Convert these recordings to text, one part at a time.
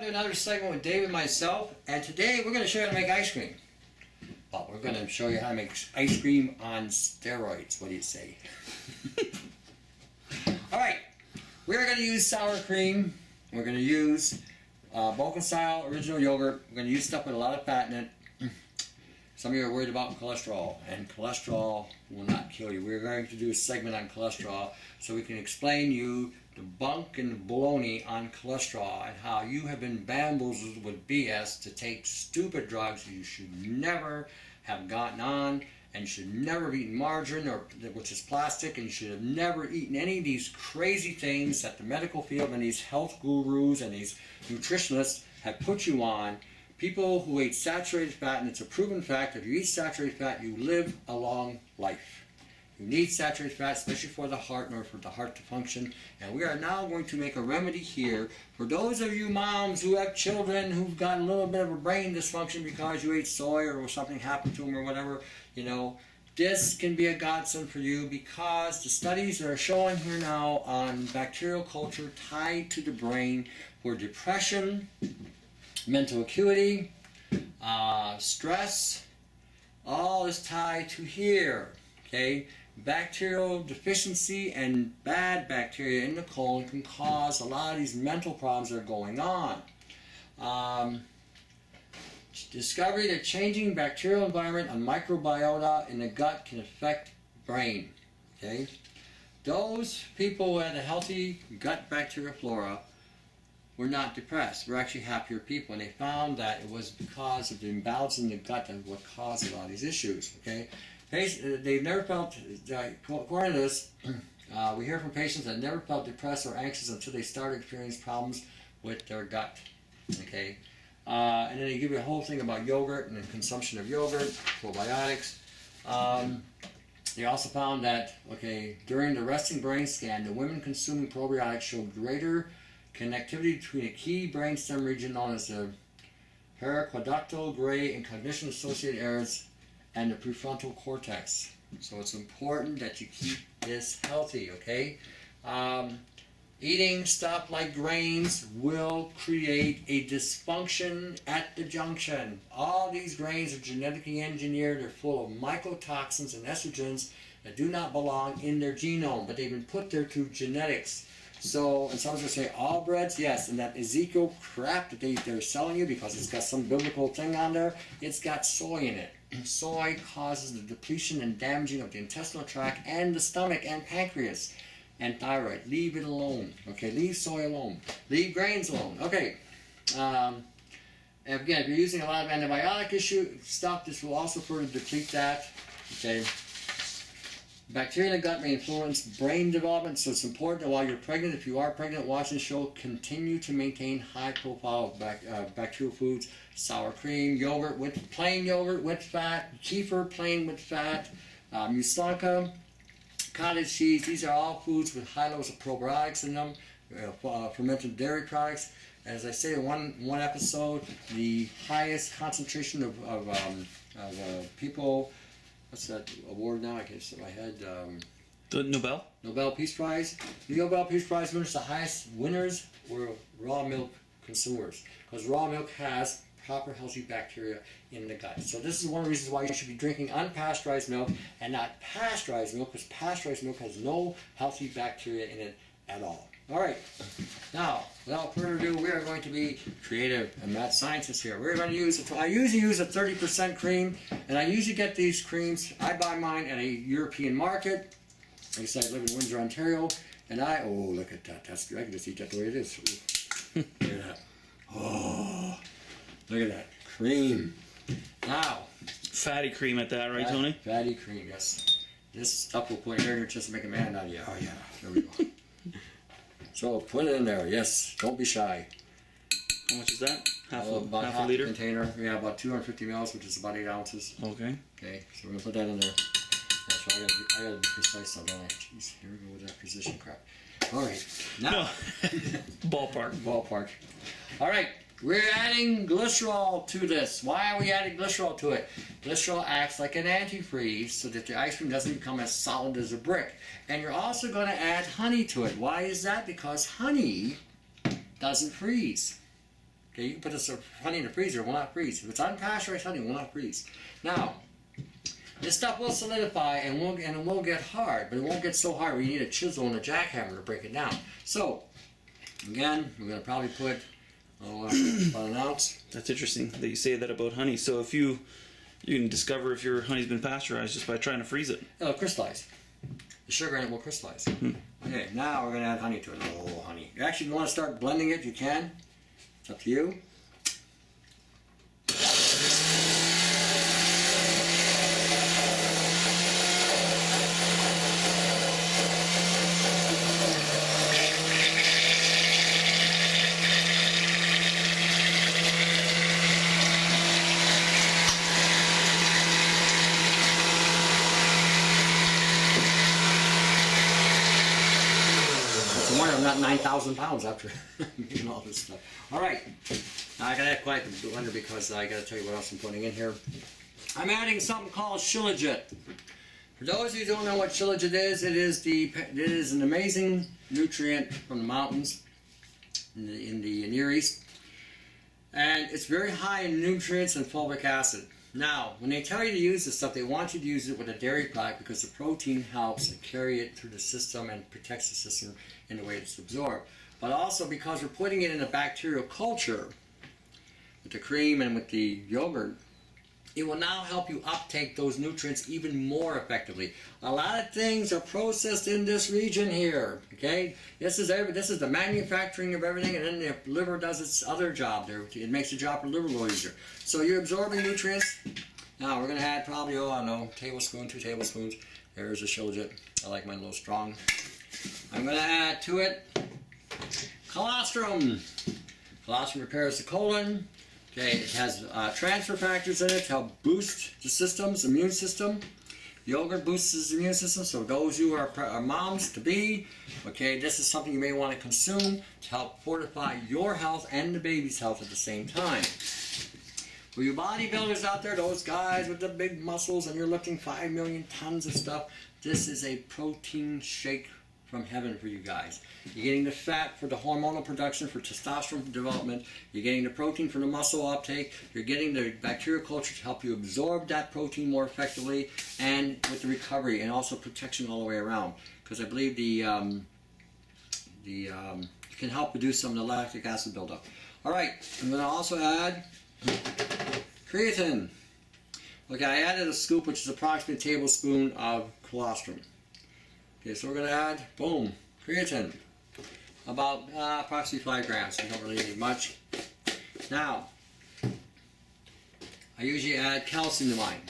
welcome to another segment with Dave and myself, and today we're going to show you how to make ice cream. Well, we're going to show you how to make ice cream on steroids. What do you say? Alright, we're going to use sour cream. We're going to use Balkan style original yogurt. We're going to use stuff with a lot of fat in it. Some of you are worried about cholesterol, and cholesterol will not kill you. We're going to do a segment on cholesterol so we can explain you the bunk and the baloney on cholesterol and how you have been bamboozled with BS to take stupid drugs you should never have gotten on, and you should never have eaten margarine, which is plastic, and you should have never eaten any of these crazy things that the medical field and these health gurus and these nutritionists have put you on. People who eat saturated fat, and it's a proven fact, if you eat saturated fat, you live a long life. You need saturated fat, especially for the heart, or for the heart to function. And we are now going to make a remedy here for those of you moms who have children who've got a little bit of a brain dysfunction because you ate soy or something happened to them or whatever. You know, this can be a godsend for you because the studies that are showing here now on bacterial culture tied to the brain for depression, mental acuity, stress, all is tied to here. Okay, bacterial deficiency and bad bacteria in the colon can cause a lot of these mental problems that are going on. Discovery that changing bacterial environment and microbiota in the gut can affect brain. Okay, those people who had a healthy gut bacteria flora were not depressed. We're actually happier people, and they found that it was because of the imbalance in the gut that what caused a lot of these issues. Okay, they've never felt, according to this, we hear from patients that never felt depressed or anxious until they started experiencing problems with their gut. Okay, and then they give you a whole thing about yogurt and the consumption of yogurt, probiotics. They also found that, okay, during the resting brain scan, the women consuming probiotics showed greater connectivity between a key brainstem region known as the periaqueductal, gray, and cognition-associated areas and the prefrontal cortex. So it's important that you keep this healthy, okay? Eating stuff like grains will create a dysfunction at the junction. All these grains are genetically engineered. They're full of mycotoxins and estrogens that do not belong in their genome, but they've been put there through genetics. So, and someone's going to say, all breads, yes, and that Ezekiel crap that they're selling you because it's got some biblical thing on there, it's got soy in it. Soy causes the depletion and damaging of the intestinal tract and the stomach and pancreas and thyroid. Leave it alone, okay? Leave soy alone. Leave grains alone, okay? Again, if you're using a lot of antibiotic stuff, this will also further deplete that, okay? Bacteria in the gut may influence brain development, so it's important that while you're pregnant, if you are pregnant, watching the show, continue to maintain high profile of bacterial foods, sour cream, yogurt with plain yogurt with fat, kefir plain with fat, muslaka, cottage cheese. These are all foods with high levels of probiotics in them, fermented dairy products. As I say in one episode, the highest concentration of people. What's that award now? I can't see my head. The Nobel? Nobel Peace Prize. The Nobel Peace Prize winners, the highest winners were raw milk consumers. Because raw milk has proper healthy bacteria in the gut. So this is one of the reasons why you should be drinking unpasteurized milk and not pasteurized milk, because pasteurized milk has no healthy bacteria in it at all. Alright, now, without further ado, we are going to be creative and mad scientists here. We're going to use, I usually use a 30% cream, and I usually get these creams, I buy mine at a European market. Like I said, I live in Windsor, Ontario, and oh, look at that, that's, I can just eat that the way it is. Look at that. Oh, look at that, cream. Now. Fatty cream at that, right, Tony? Fatty cream, yes. This stuff will put air in your chest to make a man out of you. Oh yeah, there we go. So put it in there, yes. Don't be shy. How much is that? Half a liter? Container. Yeah, about 250 mils, which is about 8 ounces. Okay. Okay, so we're going to put that in there. That's right, I gotta be precise on that. Jeez, here we go with that precision crap. Alright, now. No. Ballpark. Ballpark. Alright, we're adding glycerol to this. Why are we adding glycerol to it? Glycerol acts like an antifreeze so that the ice cream doesn't become as solid as a brick. And you're also going to add honey to it. Why is that? Because honey doesn't freeze. Okay, you can put this honey in the freezer, it will not freeze. If it's unpasteurized honey, it will not freeze. Now, this stuff will solidify and it will get hard, but it won't get so hard where you need a chisel and a jackhammer to break it down. So, again, we're going to probably put about an ounce. That's interesting that you say that about honey. So if you can discover if your honey's been pasteurized just by trying to freeze it. It'll crystallize. The sugar in it will crystallize. Okay, now we're going to add honey to it. Oh, honey. Actually, if you want to start blending it, you can. It's up to you. I'm not 9,000 pounds after making all this stuff. All right, now I gotta add quite the blender because I gotta tell you what else I'm putting in here. I'm adding something called shilajit. For those of you who don't know what shilajit is, it is an amazing nutrient from the mountains in the Near East, and it's very high in nutrients and fulvic acid. Now, when they tell you to use this stuff, they want you to use it with a dairy product because the protein helps carry it through the system and protects the system in the way it's absorbed. But also because we're putting it in a bacterial culture with the cream and with the yogurt, it will now help you uptake those nutrients even more effectively. A lot of things are processed in this region here. Okay, this is the manufacturing of everything, and then the liver does its other job there. It makes the job for the liver a little easier. So you're absorbing nutrients. Now we're going to add probably, oh I don't know, tablespoon, 2 tablespoons. There's the shilajit. I like mine a little strong. I'm going to add to it colostrum. Colostrum repairs the colon. Okay, it has transfer factors in it to help boost the immune system. Yogurt boosts the immune system, so those who are moms to be, okay, this is something you may want to consume to help fortify your health and the baby's health at the same time. For you bodybuilders out there, those guys with the big muscles and you're lifting 5 million tons of stuff, this is a protein shake from heaven for you guys. You're getting the fat for the hormonal production, for testosterone development. You're getting the protein for the muscle uptake. You're getting the bacterial culture to help you absorb that protein more effectively, and with the recovery and also protection all the way around. Because I believe it can help reduce some of the lactic acid buildup. All right, I'm going to also add creatine. Okay, I added a scoop, which is approximately a tablespoon of colostrum. Okay, so we're going to add, boom, creatine. About approximately 5 grams. You don't really need much. Now, I usually add calcium to mine.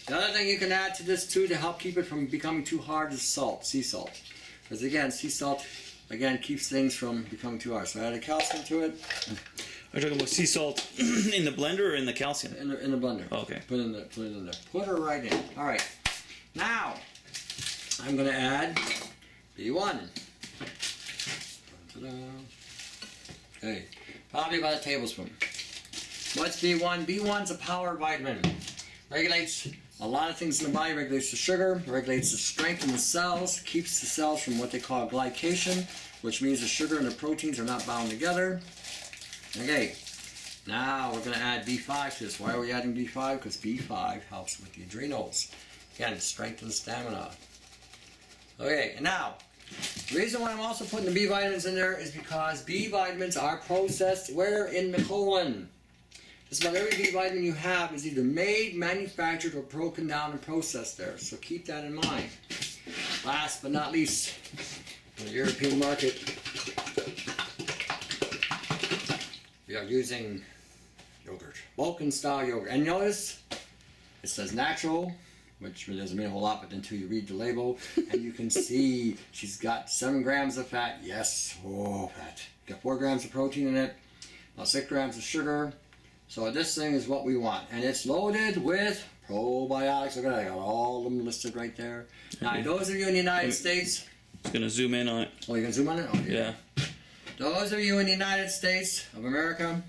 The other thing you can add to this too to help keep it from becoming too hard is salt, sea salt. Because again, sea salt, again, keeps things from becoming too hard. So I added calcium to it. Are you talking about sea salt in the blender or in the calcium? In the blender. Oh, okay. Put it in there. Put her right in. All right. Now, I'm going to add B1. Okay, probably about a tablespoon. What's B1? B1's a power vitamin. Regulates a lot of things in the body. Regulates the sugar, regulates the strength in the cells, keeps the cells from what they call glycation, which means the sugar and the proteins are not bound together. Okay, now we're going to add B5 to this. Why are we adding B5? Because B5 helps with the adrenals. Again, strength and stamina. Okay, and now, the reason why I'm also putting the B vitamins in there is because B vitamins are processed where? In the colon. Just about every B vitamin you have is either made, manufactured, or broken down and processed there. So keep that in mind. Last but not least, in the European market, we are using yogurt. Balkan style yogurt. And notice, it says natural, which really doesn't mean a whole lot, but until you read the label, and you can see she's got 7 grams of fat. Yes, oh, fat. Got 4 grams of protein in it, about 6 grams of sugar. So this thing is what we want. And it's loaded with probiotics. Look at that, I got all of them listed right there. Now, those of you in the United States... It's going to zoom in on it. Oh, you can zoom on it? Oh, yeah. Those of you in the United States of America,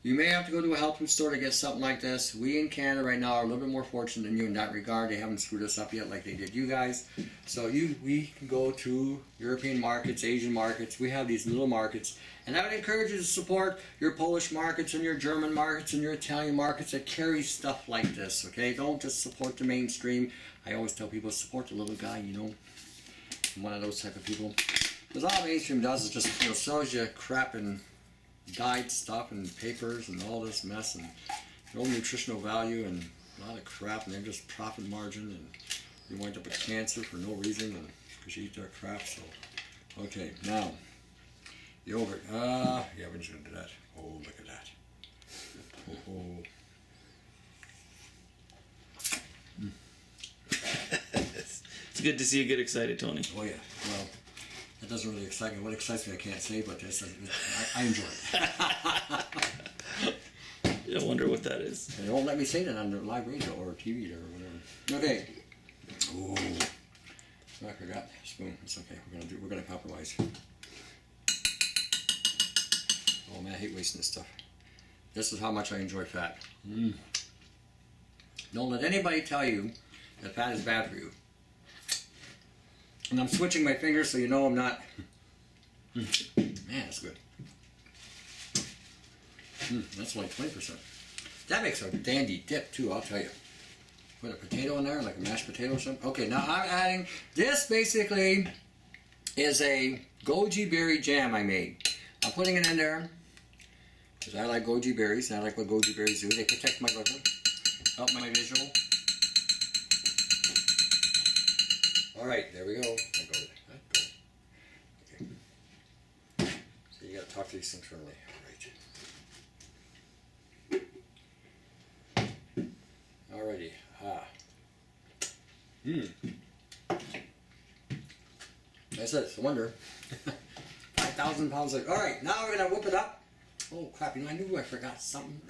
You may have to go to a health food store to get something like this. We in Canada right now are a little bit more fortunate than you in that regard. They haven't screwed us up yet like they did you guys. So we can go to European markets, Asian markets. We have these little markets. And I would encourage you to support your Polish markets and your German markets and your Italian markets that carry stuff like this, okay? Don't just support the mainstream. I always tell people, support the little guy, you know. I'm one of those type of people. Because all mainstream does is just, you know, sells you crap and dyed stuff and papers and all this mess and no nutritional value and a lot of crap, and they're just profit margin, and you wind up with cancer for no reason and because you eat their crap. So, okay, now yogurt. Yeah, we're just gonna do that. Oh, look at that. Oh. It's good to see you get excited, Tony. Oh yeah. Well, that doesn't really excite me. What excites me, I can't say, but I enjoy it. I wonder what that is. They won't let me say that on the live radio or TV or whatever. Okay. Oh, I forgot spoon. It's okay. We're gonna compromise. Oh man, I hate wasting this stuff. This is how much I enjoy fat. Don't let anybody tell you that fat is bad for you. And I'm switching my fingers so you know I'm not. Man, that's good. That's only 20%. That makes a dandy dip too, I'll tell you. Put a potato in there, like a mashed potato or something. Okay, now I'm adding, this basically is a goji berry jam I made. I'm putting it in there because I like goji berries, and I like what goji berries do. They protect my liver, help my visual. Alright, there we go. I'll go. Okay. So you gotta talk to these things early. Alright. Alrighty. I said it's a wonder. 5,000 pounds of. Alright, now we're gonna whip it up. Oh crap, you know, I knew I forgot something.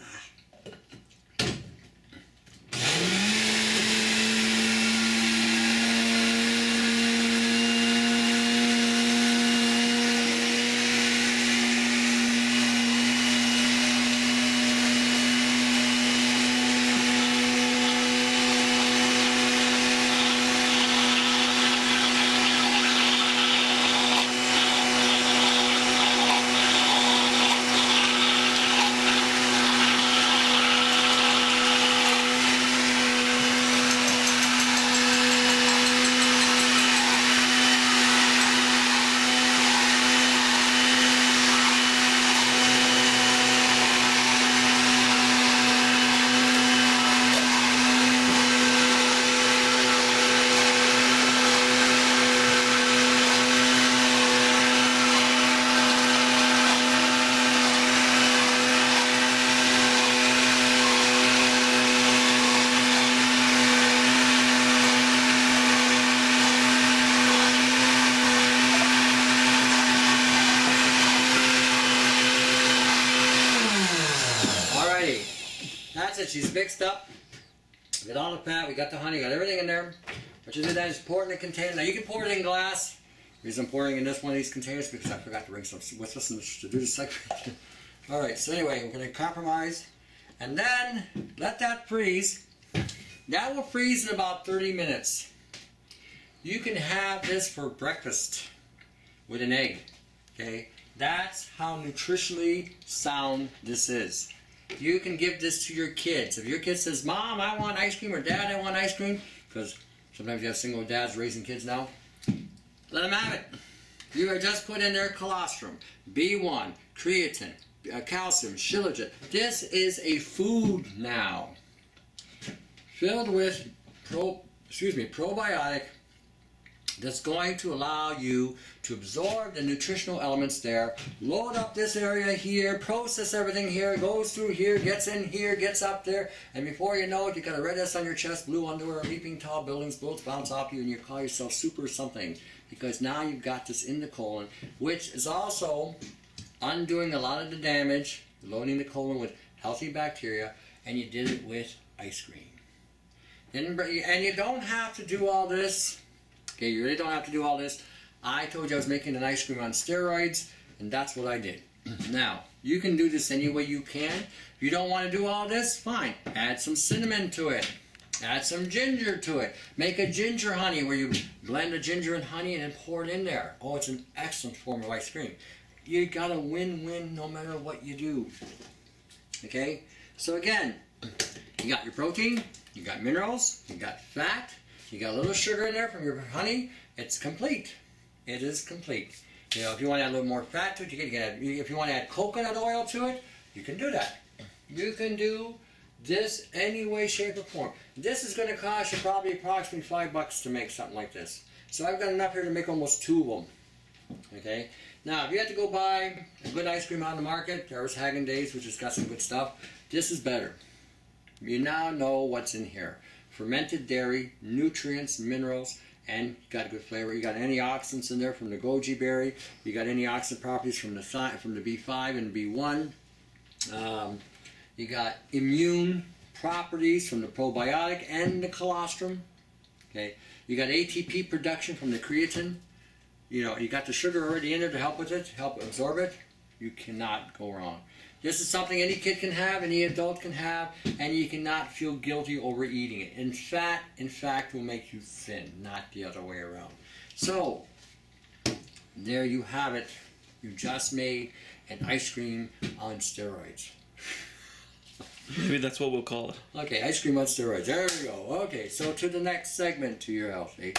That's it, she's mixed up. We got all the fat, we got the honey, got everything in there. What you do then is pour it in a container. Now you can pour it in glass. The reason I'm pouring in this one of these containers because I forgot to bring some with us to do the second. Alright, so anyway, we're going to compromise. And then let that freeze. That will freeze in about 30 minutes. You can have this for breakfast with an egg. Okay? That's how nutritionally sound this is. You can give this to your kids. If your kid says, Mom, I want ice cream, or Dad, I want ice cream, because sometimes you have single dads raising kids now, let them have it. You are just put in there colostrum, B1, creatine, calcium, shilajit. This is a food now filled with probiotic that's going to allow you to absorb the nutritional elements there, load up this area here, process everything here, goes through here, gets in here, gets up there, and before you know it, you got a red S on your chest, blue underwear, leaping tall buildings, bullets bounce off you, and you call yourself super something, because now you've got this in the colon, which is also undoing a lot of the damage, loading the colon with healthy bacteria, and you did it with ice cream. And you don't have to do all this. Okay, you really don't have to do all this. I told you I was making an ice cream on steroids, and that's what I did. Now, you can do this any way you can. If you don't want to do all this, fine. Add some cinnamon to it. Add some ginger to it. Make a ginger honey where you blend the ginger and honey and then pour it in there. Oh, it's an excellent form of ice cream. You got a win-win no matter what you do. Okay? So again, you got your protein, you got minerals, you got fat, you got a little sugar in there from your honey. It's complete. It is complete. You know, if you want to add a little more fat to it, you can add, if you want to add coconut oil to it, you can do that. You can do this any way, shape, or form. This is going to cost you probably approximately $5 to make something like this. So I've got enough here to make almost 2 of them. Okay? Now, if you have to go buy a good ice cream on the market, there's Häagen-Dazs, which has got some good stuff. This is better. You now know what's in here. Fermented dairy, nutrients, minerals, and got good flavor. You got antioxidants in there from the goji berry. You got antioxidant properties from the B5 and B1. You got immune properties from the probiotic and the colostrum. Okay. You got ATP production from the creatine. You know, you got the sugar already in there to help with it, help absorb it. You cannot go wrong. This is something any kid can have, any adult can have, and you cannot feel guilty over eating it. In fact, will make you thin, not the other way around. So, there you have it. You just made an ice cream on steroids. Maybe that's what we'll call it. Okay, ice cream on steroids. There we go. Okay, so to the next segment, to your health, eh?